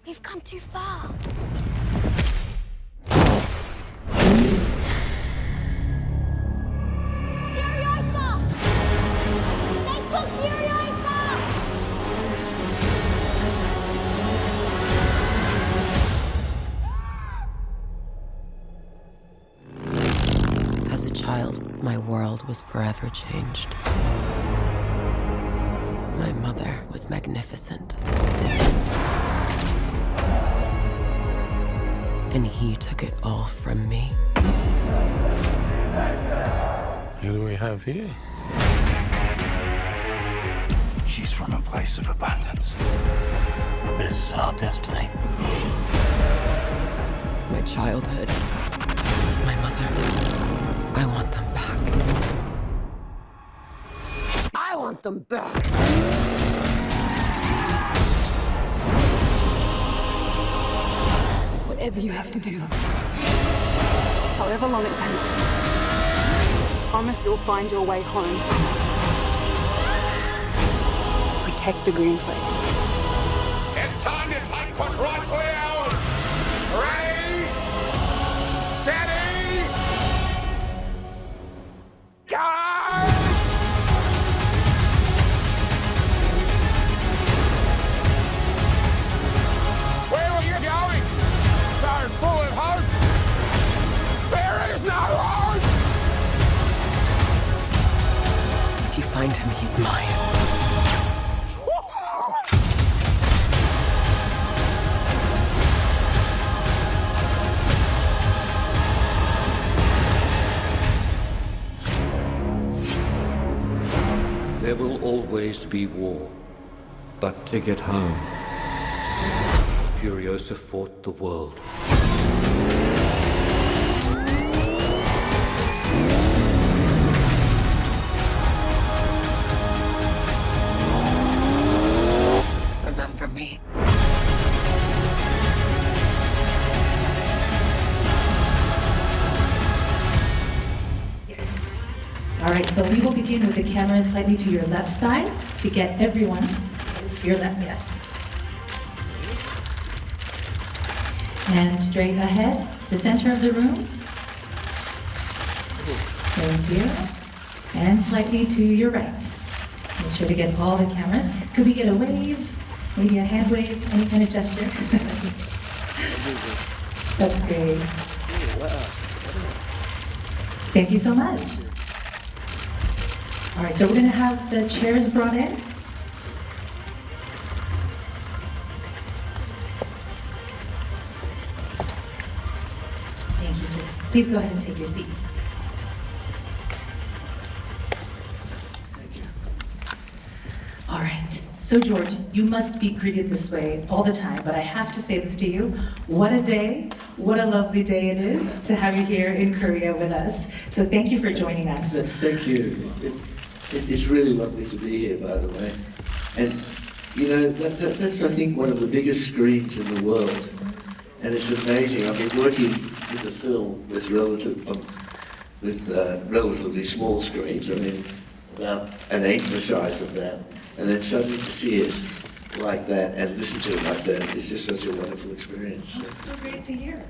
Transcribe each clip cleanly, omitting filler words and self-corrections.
We've come too far. Furiosa! They took Furiosa! As a child, my world was forever changed. My mother was magnificent. And he took it all from me. Who do we have here? She's from a place of abundance. This is our destiny. My childhood, my mother, I want them back. I want them back! Whatever you have to do, however long it takes, promise you'll find your way home. Protect the green place. It's time to take what's rightfully ours. Ready, steady, go! Where are you going? So full of hope. There is no hope. If you find him, he's mine. There will always be war, but to get home, Furiosa fought the world. Remember me. All right, so we will begin with the camera slightly to your left side to get everyone to your left, yes. And straight ahead, the center of the room. Thank you. And slightly to your right. Make sure to get all the cameras. Could we get a wave? Maybe a hand wave, any kind of gesture? That's great. Thank you so much. All right, so we're going to have the chairs brought in. Thank you, sir. Please go ahead and take your seat. Thank you. All right. So, George, you must be greeted this way all the time, but I have to say this to you. What a day. What a lovely day it is to have you here in Korea with us. So thank you for joining us. Thank you. It's really lovely to be here, by the way. And, you know, that's, I think, one of the biggest screens in the world. And it's amazing. I've been working with the film with relatively small screens. I mean, about an eighth the size of that. And then suddenly to see it like that and listen to it like that is just such a wonderful experience. That's so great to hear.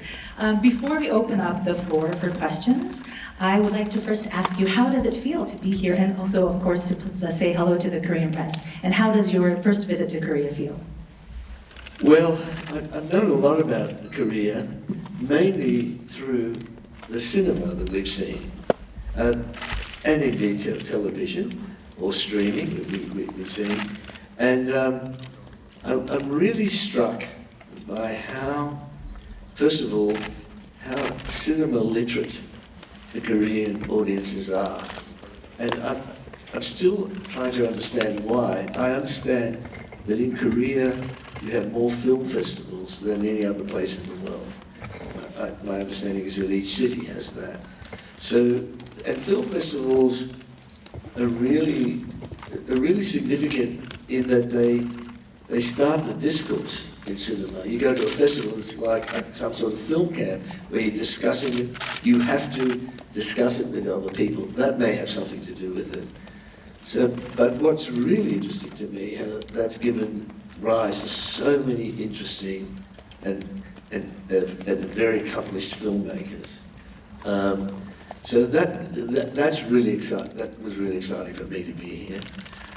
Before we open up the floor for questions, I would like to first ask you, how does it feel to be here, and also, of course, to say hello to the Korean press? And how does your first visit to Korea feel? Well, I've known a lot about Korea, mainly through the cinema that we've seen, and indeed television or streaming that we've seen. And I'm really struck by how, first of all, how cinema literate the Korean audiences are. And I'm still trying to understand why. I understand that in Korea you have more film festivals than any other place in the world. My understanding is that each city has that. So, and film festivals are really significant in that they start the discourse in cinema. You go to a festival, it's like some sort of film camp where you're discussing it. You have to discuss it with other people. That may have something to do with it. So, but what's really interesting to me, that's given rise to so many interesting very accomplished filmmakers. So that's really exciting. That was really exciting for me to be here,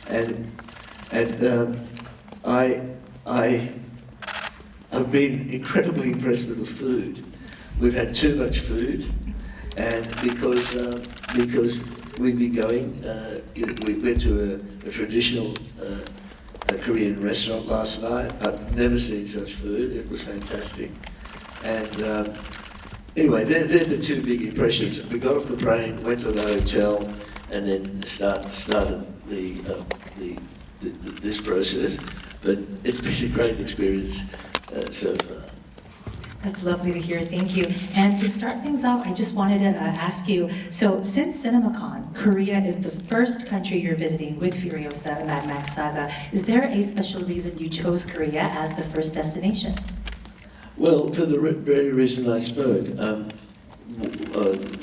and I've been incredibly impressed with the food. We've had too much food, and because we've been going, we went to a traditional a Korean restaurant last night. I've never seen such food. It was fantastic, and anyway, they're the two big impressions. We got off the plane, went to the hotel, and then started this process. But it's been a great experience so far. That's lovely to hear, thank you. And to start things off, I just wanted to ask you, so since CinemaCon, Korea is the first country you're visiting with Furiosa, Mad Max Saga. Is there a special reason you chose Korea as the first destination? Well, for the very reason I spoke,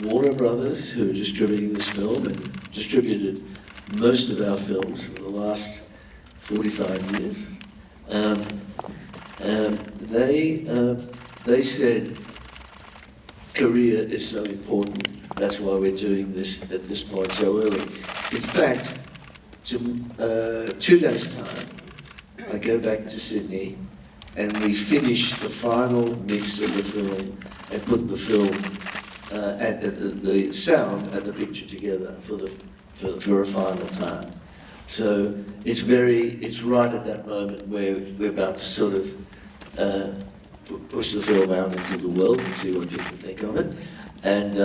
Warner Brothers, who are distributing this film and distributed most of our films for the last 45 years, they said Korea is so important. That's why we're doing this at this point so early. In fact, 2 days' time, I go back to Sydney, and we finish the final mix of the film and put the film and the sound and the picture together for a final time. So it's right at that moment where we're about to sort of push the film out into the world and see what people think of it. And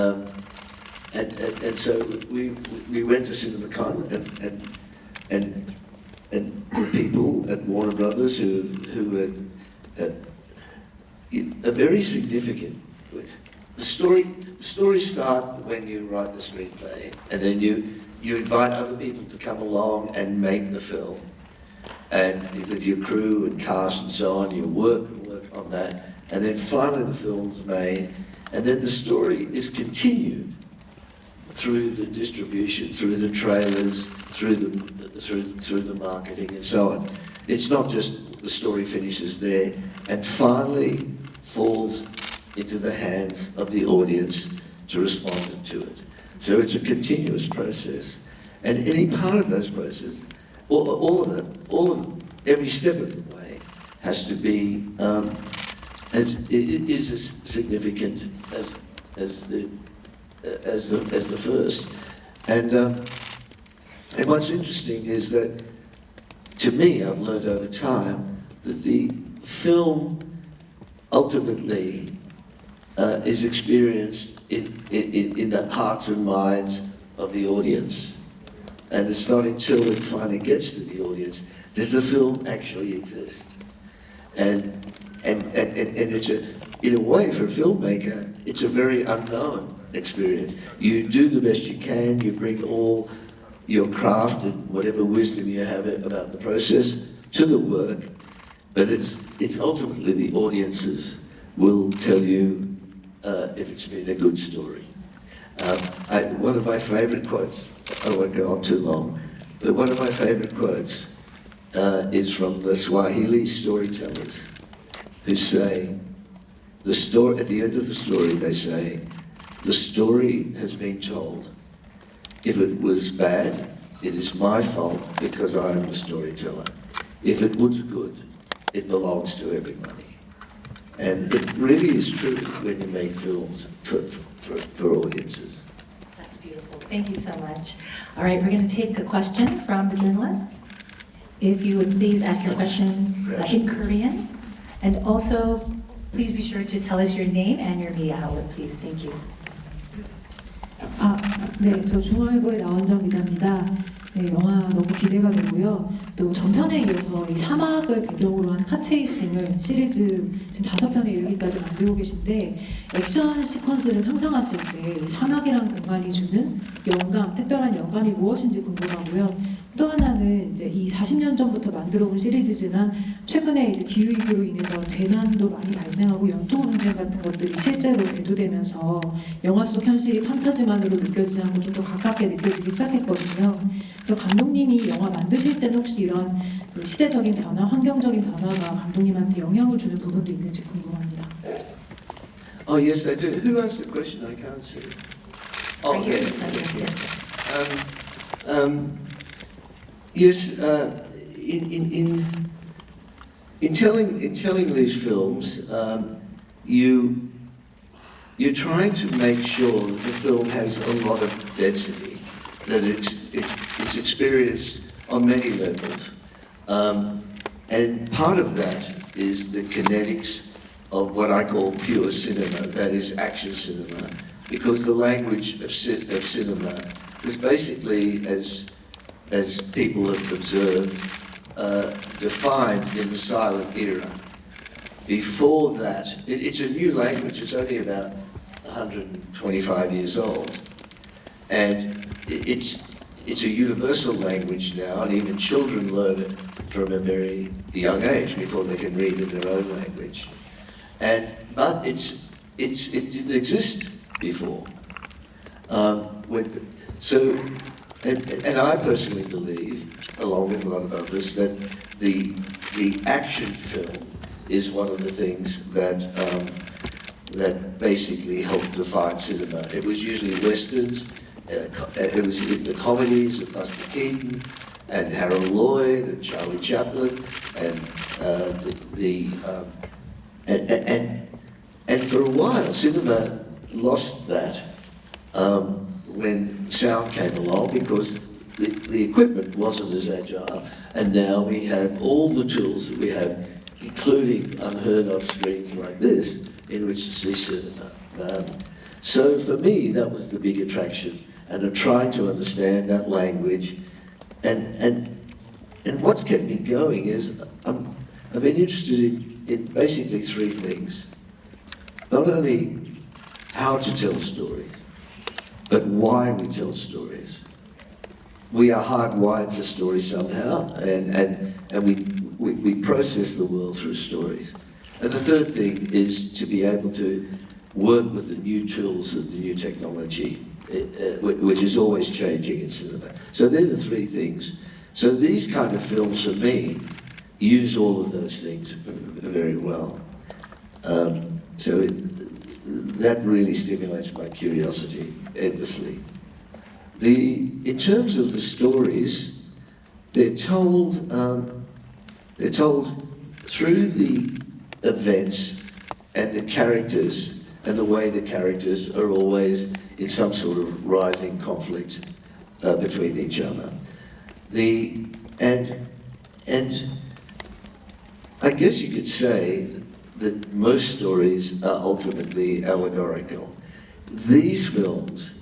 so we went to CinemaCon and the people at Warner Brothers who had a very significant. The stories start when you write the screenplay, and then you invite other people to come along and make the film, and with your crew and cast and so on, you work on that, and then finally the film's made, and then the story is continued through the distribution, through the trailers, through the marketing and so on. It's not just the story finishes there and finally falls into the hands of the audience to respond to it. So it's a continuous process, and any part of those processes, all of them, every step of the way has to be as significant as the first. And what's interesting is that, to me, I've learned over time that the film ultimately is experienced in the hearts and minds of the audience. And it's not until it finally gets to the audience does the film actually exist. And it's in a way, for a filmmaker, it's a very unknown experience. You do the best you can, you bring all your craft and whatever wisdom you have about the process to the work, but it's ultimately the audiences will tell you if it's been a good story. One of my favorite quotes, I won't go on too long, but one of my favorite quotes is from the Swahili storytellers, who say, at the end of the story they say, the story has been told. If it was bad, it is my fault because I am the storyteller. If it was good, it belongs to everybody. And it really is true when you make films for audiences. That's beautiful. Thank you so much. All right, we're going to take a question from the journalists. If you would please ask your question in Korean, and also please be sure to tell us your name and your media outlet, please. Thank you. 네, 저 중앙일보에 나온정 기자입니다. 네, 영화 너무 기대가 되고요. 또 전편에 이어서 이 사막을 배경으로 한 카체이싱을 시리즈 지금 5편에 이르기까지 만들고 계신데, 액션 시퀀스를 상상하실 때 이 사막이란 공간이 주는 영감, 특별한 영감이 무엇인지 궁금하고요. 또 하나는 이제 이 40년 전부터 만들어온 시리즈지만 최근에 이제 기후위기로 인해서 재난도 많이 발생하고 연통 분쟁 같은 것들이 실제로 대두되면서 영화 속 현실이 판타지만으로 느껴지지 않고 좀 더 가깝게 느껴지기 시작했거든요. 그래서 감독님이 영화 만드실 때는 혹시 이런 그 시대적인 변화, 환경적인 변화가 감독님한테 영향을 주는 부분도 있는지 궁금합니다. Oh yes, I do. Who asked the question? I can't see. Oh, Right here, yeah. this side, yes. Yes. In telling these films, you're trying to make sure that the film has a lot of density, that it's experienced on many levels, and part of that is the kinetics of what I call pure cinema, that is action cinema, because the language of cinema was basically, as people have observed, defined in the silent era. Before that, it's a new language. It's only about 125 years old, and it's a universal language now, and even children learn it from a very young age before they can read in their own language. But it didn't exist before. And I personally believe, along with a lot of others, that the action film is one of the things that basically helped define cinema. It was usually westerns. It was in the comedies of Buster Keaton and Harold Lloyd and Charlie Chaplin and for a while cinema lost that when sound came along, because the equipment wasn't as agile, and now we have all the tools that we have, including unheard of screens like this in which to see cinema. So for me, that was the big attraction, and I'm trying to understand that language. And what's kept me going is I've been interested in basically three things. Not only how to tell stories, but why we tell stories. We are hardwired for stories somehow, and we process the world through stories. And the third thing is to be able to work with the new tools and the new technology, which is always changing in cinema. So they're the three things. So these kind of films, for me, use all of those things very well. So that really stimulates my curiosity endlessly. In terms of the stories, they're told through the events and the characters, and the way the characters are always in some sort of rising conflict between each other. And I guess you could say that most stories are ultimately allegorical. These films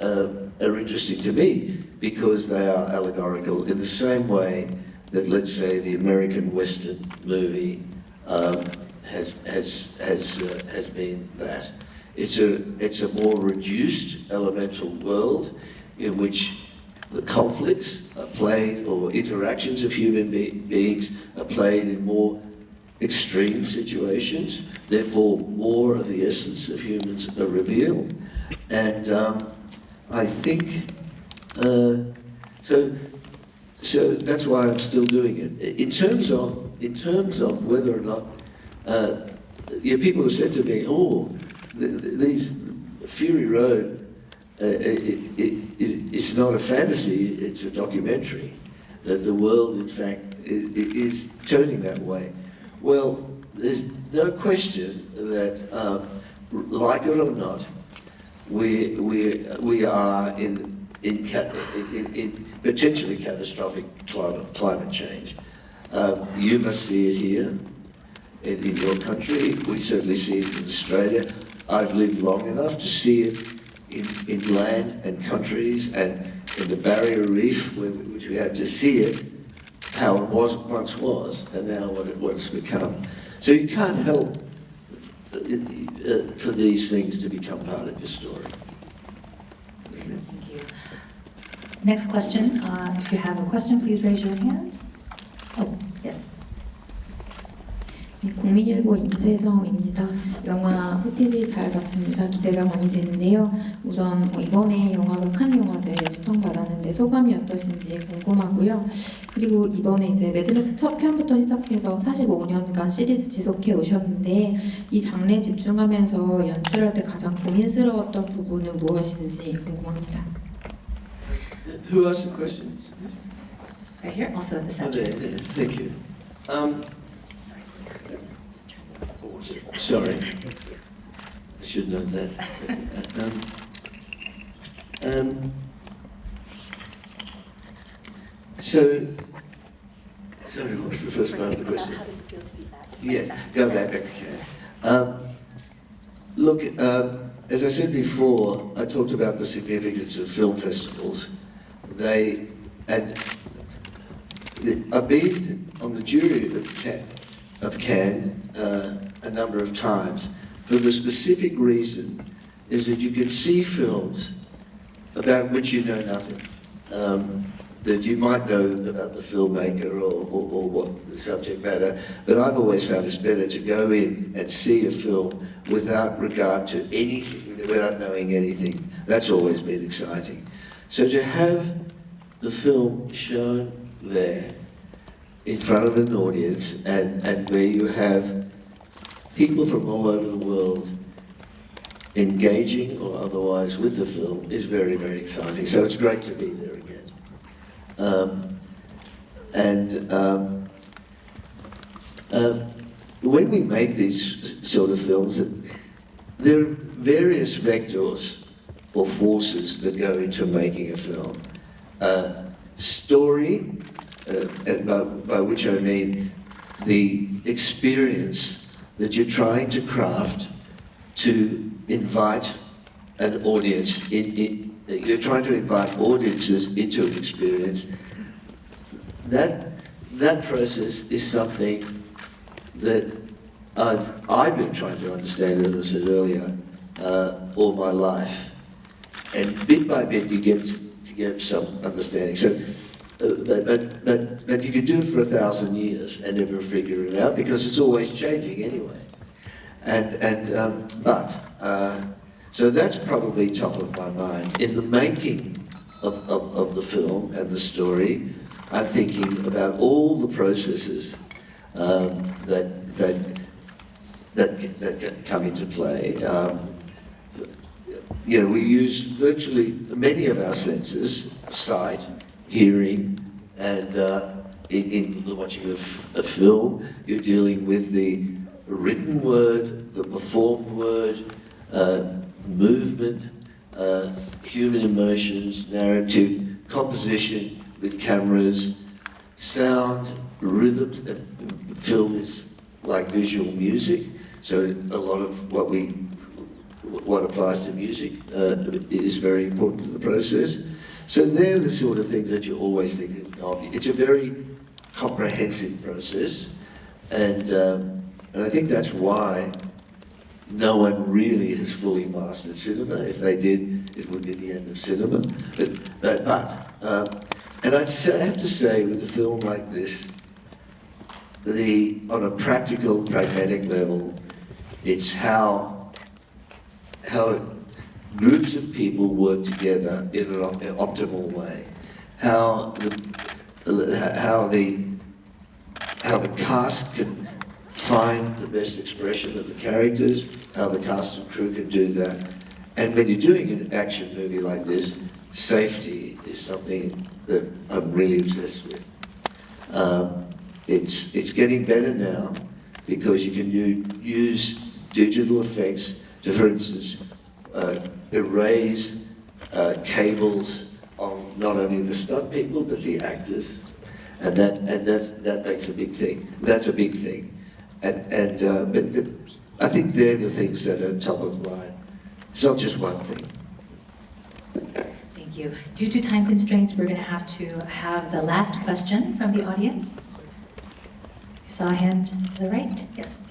are interesting to me because they are allegorical in the same way that, let's say, the American Western movie has been that. It's a more reduced elemental world in which the conflicts are played, or interactions of human beings are played in more extreme situations. Therefore, more of the essence of humans are revealed. And I think so. That's why I'm still doing it. In terms of whether or not people have said to me, "Oh, these Fury Road." It's not a fantasy, it's a documentary, that the world, in fact, is turning that way. Well, there's no question that, like it or not, we are in potentially catastrophic climate change. You must see it here, in your country. We certainly see it in Australia. I've lived long enough to see it in land and countries, and in the barrier reef, which we had to see it, how it once was, and now what it's become. So you can't help for these things to become part of your story. Thank you. Next question. If you have a question, please raise your hand. Oh, yes. 국민일보 임세정입니다. 영화 후티지 잘 봤습니다. 기대가 많이 되는데요. 우선 이번에 영화가 칸 영화제에 초청받았는데 소감이 어떠신지 궁금하고요. 그리고 이번에 이제 매드맥스 첫 편부터 시작해서 45년간 시리즈 지속해 오셨는데 이 장르에 집중하면서 연출할 때 가장 고민스러웠던 부분은 무엇인지 궁금합니다. Who asked the question? Right here, also at the Oh, center. there. Thank you. Sorry, I should know that. So, sorry, what was the first part of the question? How does it feel to be back? Yes, go back, okay. Look, as I said before, I talked about the significance of film festivals. I've been on the jury of Cannes a number of times for the specific reason is that you can see films about which you know nothing. That you might know about the filmmaker or what the subject matter, but I've always found it's better to go in and see a film without regard to anything, without knowing anything. That's always been exciting. So to have the film shown there in front of an audience and where you have people from all over the world engaging or otherwise with the film is very, very exciting. So it's great to be there again. When we make these sort of films, there are various vectors or forces that go into making a film. Story, and by which I mean the experience that you're trying to craft to invite an audience you're trying to invite audiences into an experience. That process is something that I've been trying to understand, as I said earlier, all my life. And bit by bit you get some understanding. So, but you can do it for 1,000 years and never figure it out because it's always changing anyway. So that's probably top of my mind. In the making of the film and the story, I'm thinking about all the processes that come into play. We use virtually many of our senses: sight, hearing, and in watching a film, you're dealing with the written word, the performed word, movement, human emotions, narrative, composition with cameras, sound, rhythm. Film is like visual music, so a lot of what applies to music is very important to the process. So they're the sort of things that you're always thinking of. It's a very comprehensive process, and I think that's why no one really has fully mastered cinema. If they did, it would be the end of cinema. And I'd have to say, with a film like this, on a practical, pragmatic level, it's how groups of people work together in an optimal way. How the cast can find the best expression of the characters, how the cast and crew can do that. And when you're doing an action movie like this, safety is something that I'm really obsessed with. It's getting better now because you can use digital effects to, for instance, erase cables on not only the stunt people but the actors, and that makes a big thing. That's a big thing. But I think they're the things that are top of mind. It's not just one thing. Thank you. Due to time constraints, we're going to have the last question from the audience. I saw a hand to the right. Yes.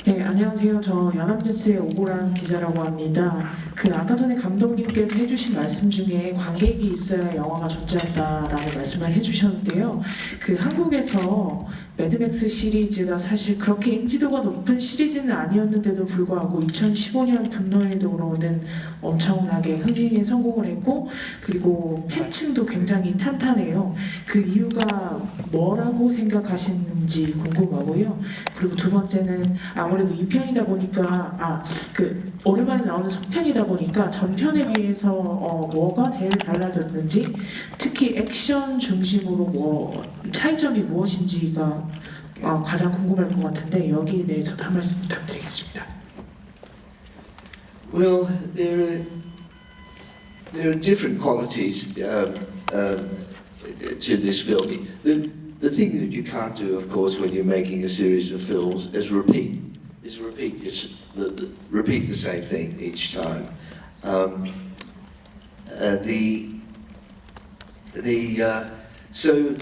네, 안녕하세요. 저 연합뉴스의 오보란 기자라고 합니다. 그 아까 전에 감독님께서 해주신 말씀 중에 관객이 있어야 영화가 존재한다라는 말씀을 해주셨는데요. 그 한국에서 매드맥스 시리즈가 사실 그렇게 인지도가 높은 시리즈는 아니었는데도 불구하고 2015년 분노의 도로는 엄청나게 흥행에 성공을 했고, 그리고 팬층도 굉장히 탄탄해요. 그 이유가 뭐라고 생각하시는지 궁금하고요. 그리고 두 번째는 아무래도 2편이다 보니까 그 오랜만에 나오는 속편이다 보니까 전편에 비해서 뭐가 제일 달라졌는지, 특히 액션 중심으로 뭐 차이점이 무엇인지가 가장 궁금할 것 같은데 여기에 대해서도 한 말씀 부탁드리겠습니다. Well, there are different qualities to this film. The thing that you can't do, of course, when you're making a series of films is repeat the same thing each time. So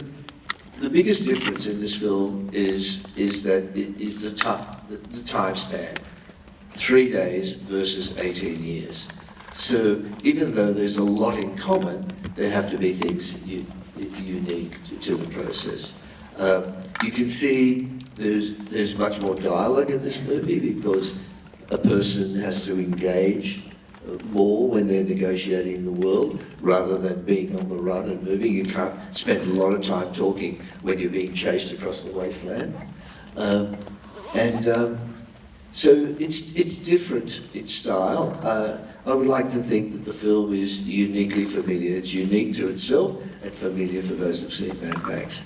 the biggest difference in this film is that it is the time span, 3 days versus 18 years. So even though there's a lot in common, there have to be things unique to the process. You can see there's much more dialogue in this movie because a person has to engage more when they're negotiating the world rather than being on the run and moving. You can't spend a lot of time talking when you're being chased across the wasteland. So it's different in style. I would like to think that the film is uniquely familiar. It's unique to itself and familiar for those who've seen Mad Max.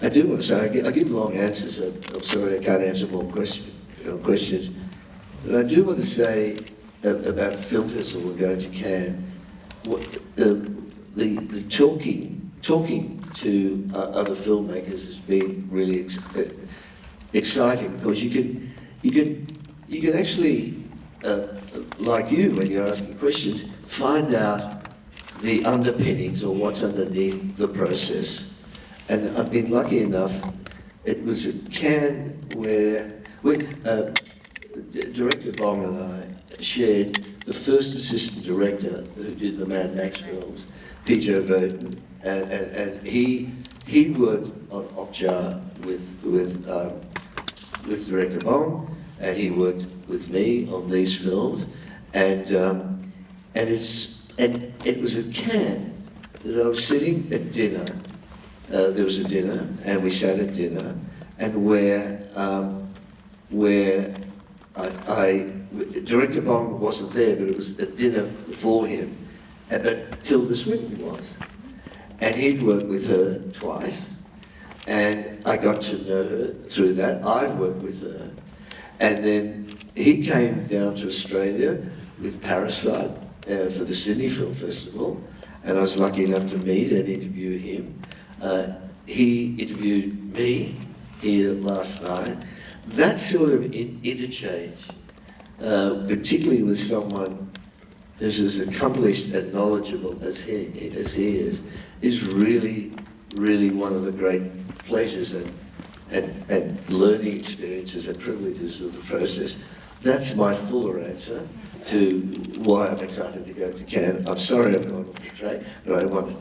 I do want to say, I give long answers. I'm sorry I can't answer more questions. But I do want to say about the film festival and going to Cannes, the talking to other filmmakers has been really exciting because you can actually, like you when you're asking questions, find out the underpinnings or what's underneath the process. And I've been lucky enough, it was at Cannes where Director Bong and I shared the first assistant director who did the Mad Max films, P.J. Burton, and he worked on Okja with Director Bong, and he worked with me on these films, and it was at Cannes that I was sitting at dinner. There was a dinner, and we sat at dinner, and where Director Bong wasn't there, but it was a dinner for him, but Tilda Swinton was, and he'd worked with her twice, and I got to know her through that. I've worked with her, and then he came down to Australia with Parasite for the Sydney Film Festival, and I was lucky enough to meet and interview him. He interviewed me here last night. That sort of interchange, particularly with someone who's as accomplished and knowledgeable as he is really, really one of the great pleasures and learning experiences and privileges of the process. That's my fuller answer to why I'm excited to go to Cannes. I'm sorry I'm going off the track, but I wanted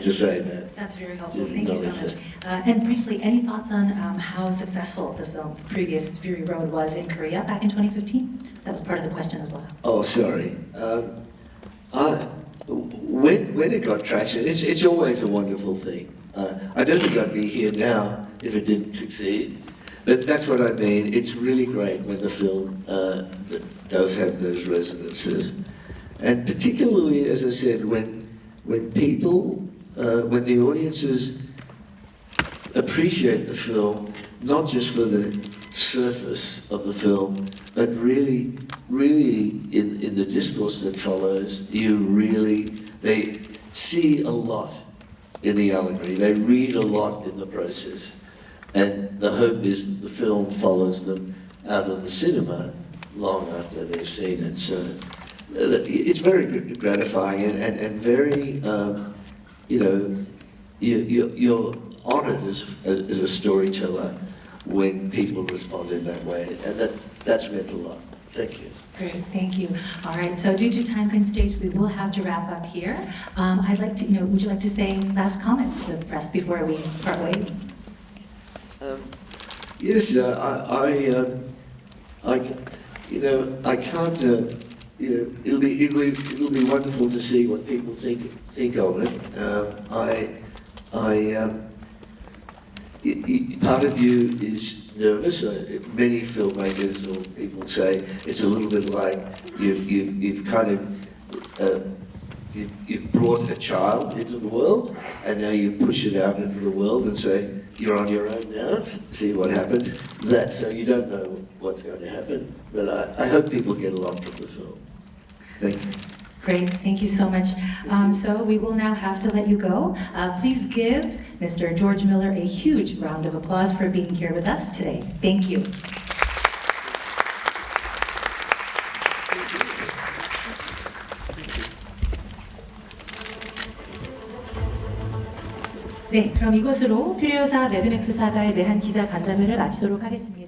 to say that. That's very helpful. Thank you so much. And briefly, any thoughts on how successful the film previous Fury Road was in Korea back in 2015? That was part of the question as well. Oh, sorry. When it got traction, it's always a wonderful thing. I don't think I'd be here now if it didn't succeed. But that's what I mean. It's really great when the film does have those resonances. And particularly, as I said, when people, when the audiences appreciate the film, not just for the surface of the film, but really in the discourse that follows, they see a lot in the allegory. They read a lot in the process. And the hope is that the film follows them out of the cinema long after they've seen it. So it's very gratifying and very, you're honoured as a storyteller when people respond in that way, and that's meant a lot. Thank you. Great, thank you. All right, so due to time constraints, we will have to wrap up here. I'd like to, would you like to say last comments to the press before we part ways? Yes, I can't. It'll be wonderful to see what people think of it. Part of you is nervous. Many filmmakers or people say it's a little bit like you've kind of you've brought a child into the world, and now you push it out into the world and say you're on your own now. See what happens. So you don't know what's going to happen. But I hope people get a lot from the film. Thank you. Great, thank you so much. So we will now have to let you go. Please give Mr. George Miller a huge round of applause for being here with us today. Thank you. 네, 그럼 이것으로 퓨리오사 매드맥스 사가에 대한 기자 간담회를 마치도록 하겠습니다.